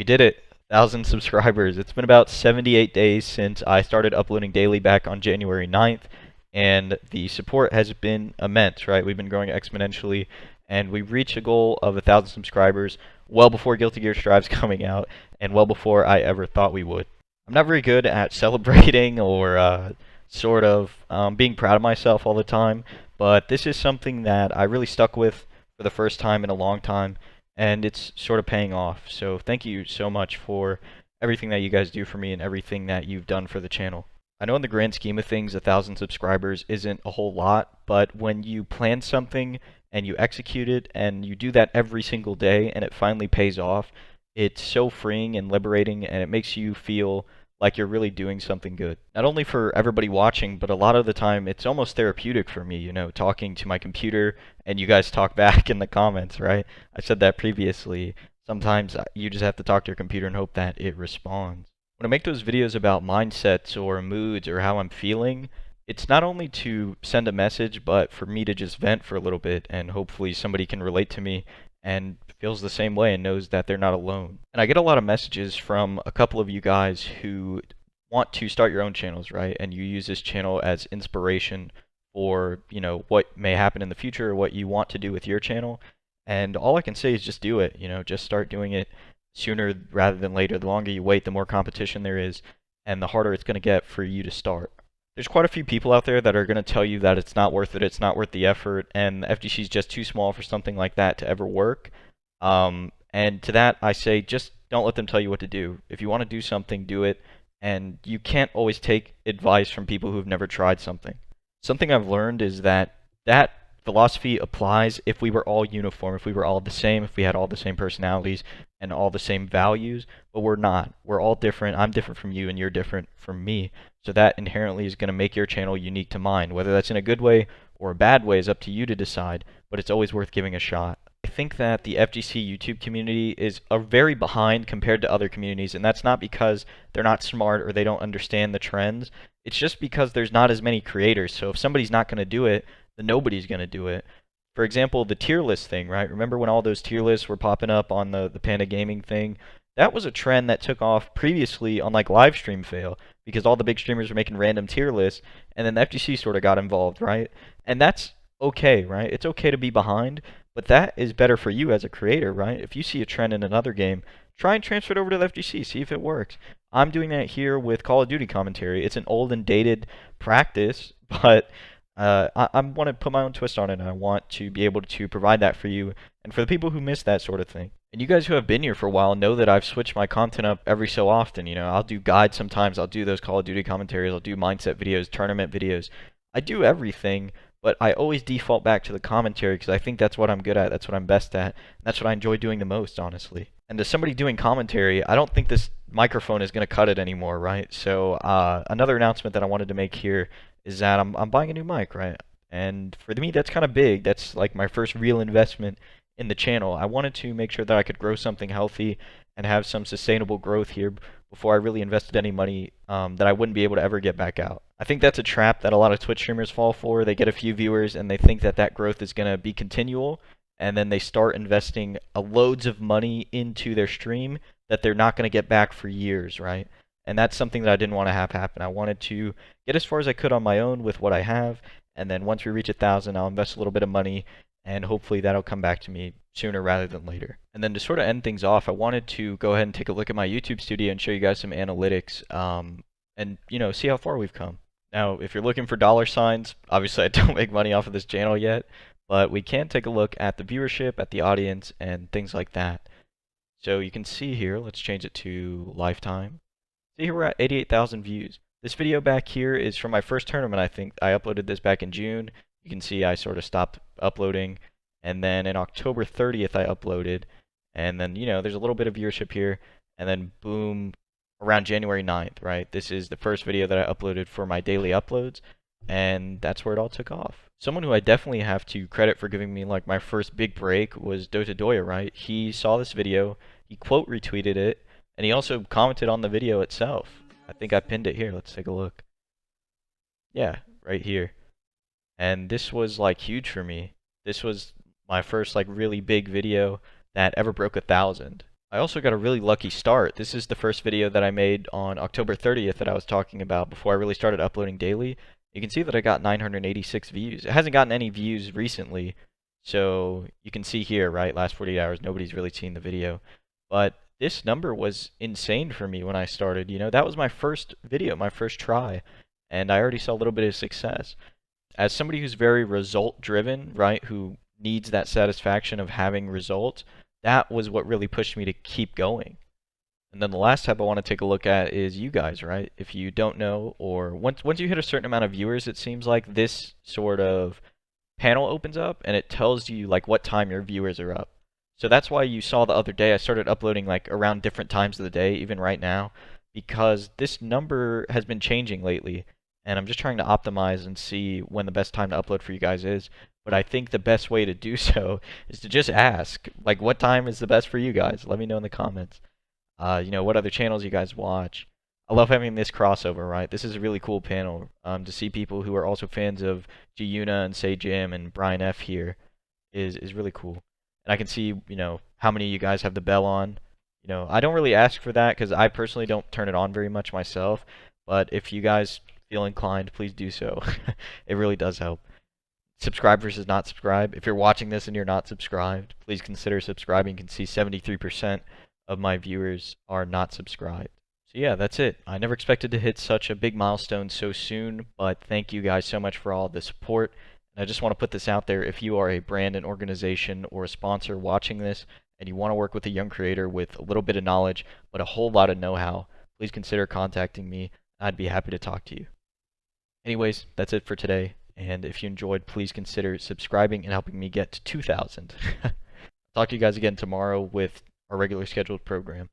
did it. 1,000 subscribers. It's been about 78 days since I started uploading daily back on January 9th, and the support has been immense, right? We've been growing exponentially, and we reached a goal of 1,000 subscribers well before Guilty Gear Strive's coming out, and well before I ever thought we would. I'm not very good at celebrating or being proud of myself all the time, but this is something that I really stuck with for the first time in a long time, and it's sort of paying off. So thank you so much for everything that you guys do for me and everything that you've done for the channel. I know in the grand scheme of things, 1,000 subscribers isn't a whole lot, but when you plan something and you execute it and you do that every single day and it finally pays off, it's so freeing and liberating, and it makes you feel like you're really doing something good. Not only for everybody watching, but a lot of the time it's almost therapeutic for me, talking to my computer and you guys talk back in the comments, right? I said that previously. Sometimes you just have to talk to your computer and hope that it responds. When I make those videos about mindsets or moods or how I'm feeling, it's not only to send a message, but for me to just vent for a little bit and hopefully somebody can relate to me and feels the same way and knows that they're not alone. And I get a lot of messages from a couple of you guys who want to start your own channels, right? And you use this channel as inspiration for, what may happen in the future or what you want to do with your channel. And all I can say is just do it, just start doing it sooner rather than later. The longer you wait, the more competition there is, and the harder it's going to get for you to start. There's quite a few people out there that are going to tell you that it's not worth it, it's not worth the effort, and the FGC is just too small for something like that to ever work. And to that, I say just don't let them tell you what to do. If you want to do something, do it, and you can't always take advice from people who've never tried something. Something I've learned is that philosophy applies if we were all uniform, if we were all the same, if we had all the same personalities and all the same values, but we're not. We're all different. I'm different from you and you're different from me. So that inherently is going to make your channel unique to mine. Whether that's in a good way or a bad way is up to you to decide, but it's always worth giving a shot. I think that the FGC YouTube community is very behind compared to other communities, and that's not because they're not smart or they don't understand the trends. It's just because there's not as many creators. So if somebody's not going to do it, then nobody's going to do it. For example, the tier list thing, right? Remember when all those tier lists were popping up on the Panda Gaming thing? That was a trend that took off previously on like Livestream Fail because all the big streamers were making random tier lists, and then the FGC sort of got involved, right? And that's okay, right? It's okay to be behind, but that is better for you as a creator, right? If you see a trend in another game, try and transfer it over to the FGC, see if it works. I'm doing that here with Call of Duty commentary. It's an old and dated practice, but I want to put my own twist on it, and I want to be able to provide that for you and for the people who miss that sort of thing. And you guys who have been here for a while know that I've switched my content up every so often. I'll do guides sometimes, I'll do those Call of Duty commentaries, I'll do mindset videos, tournament videos. I do everything, but I always default back to the commentary because I think that's what I'm good at, that's what I'm best at, and that's what I enjoy doing the most, honestly. And as somebody doing commentary, I don't think this microphone is going to cut it anymore, right? So another announcement that I wanted to make here is that I'm buying a new mic, right? And for me, that's kind of big. That's like my first real investment in the channel. I wanted to make sure that I could grow something healthy and have some sustainable growth here before I really invested any money that I wouldn't be able to ever get back out. I think that's a trap that a lot of Twitch streamers fall for. They get a few viewers and they think that growth is going to be continual, and then they start investing loads of money into their stream that they're not going to get back for years, right? And that's something that I didn't want to have happen. I wanted to get as far as I could on my own with what I have, and then once we reach 1,000, I'll invest a little bit of money, and hopefully that'll come back to me sooner rather than later. And then to sort of end things off, I wanted to go ahead and take a look at my YouTube studio and show you guys some analytics, and see how far we've come. Now, if you're looking for dollar signs, obviously I don't make money off of this channel yet, but we can take a look at the viewership, at the audience, and things like that. So you can see here, let's change it to lifetime. See here we're at 88,000 views. This video back here is from my first tournament, I think. I uploaded this back in June. You can see I sort of stopped uploading. And then in October 30th I uploaded. And then, there's a little bit of viewership here. And then boom, around January 9th, right? This is the first video that I uploaded for my daily uploads. And that's where it all took off. Someone who I definitely have to credit for giving me like my first big break was Dota Doya, right? He saw this video, he quote retweeted it, and he also commented on the video itself. I think I pinned it here. Let's take a look. Yeah, right here. And this was like huge for me. This was my first like really big video that ever broke 1,000. I also got a really lucky start. This is the first video that I made on October 30th that I was talking about before I really started uploading daily. You can see that I got 986 views. It hasn't gotten any views recently, so you can see here, right, last 48 hours, nobody's really seen the video. But this number was insane for me when I started. You know, that was my first video, my first try, and I already saw a little bit of success. As somebody who's very result driven, right, who needs that satisfaction of having results, that was what really pushed me to keep going. And then the last tab I want to take a look at is you guys, right? If you don't know, or once you hit a certain amount of viewers, it seems like this sort of panel opens up and it tells you like what time your viewers are up. So that's why you saw the other day I started uploading like around different times of the day, even right now, because this number has been changing lately, and I'm just trying to optimize and see when the best time to upload for you guys is. But I think the best way to do so is to just ask, like, what time is the best for you guys? Let me know in the comments. You know, what other channels you guys watch. I love having this crossover, right? This is a really cool panel to see people who are also fans of Giuna and Say Jim and Brian F here is really cool. And I can see, you know, how many of you guys have the bell on. You know, I don't really ask for that because I personally don't turn it on very much myself. But if you guys feel inclined, please do so. It really does help. Subscribe versus not subscribe. If you're watching this and you're not subscribed, please consider subscribing. You can see 73% of my viewers are not subscribed. So yeah, that's it. I never expected to hit such a big milestone so soon, but thank you guys so much for all the support. And I just want to put this out there. If you are a brand, an organization, or a sponsor watching this, and you want to work with a young creator with a little bit of knowledge, but a whole lot of know-how, please consider contacting me. I'd be happy to talk to you. Anyways, that's it for today. And if you enjoyed, please consider subscribing and helping me get to 2,000. Talk to you guys again tomorrow with our regular scheduled program.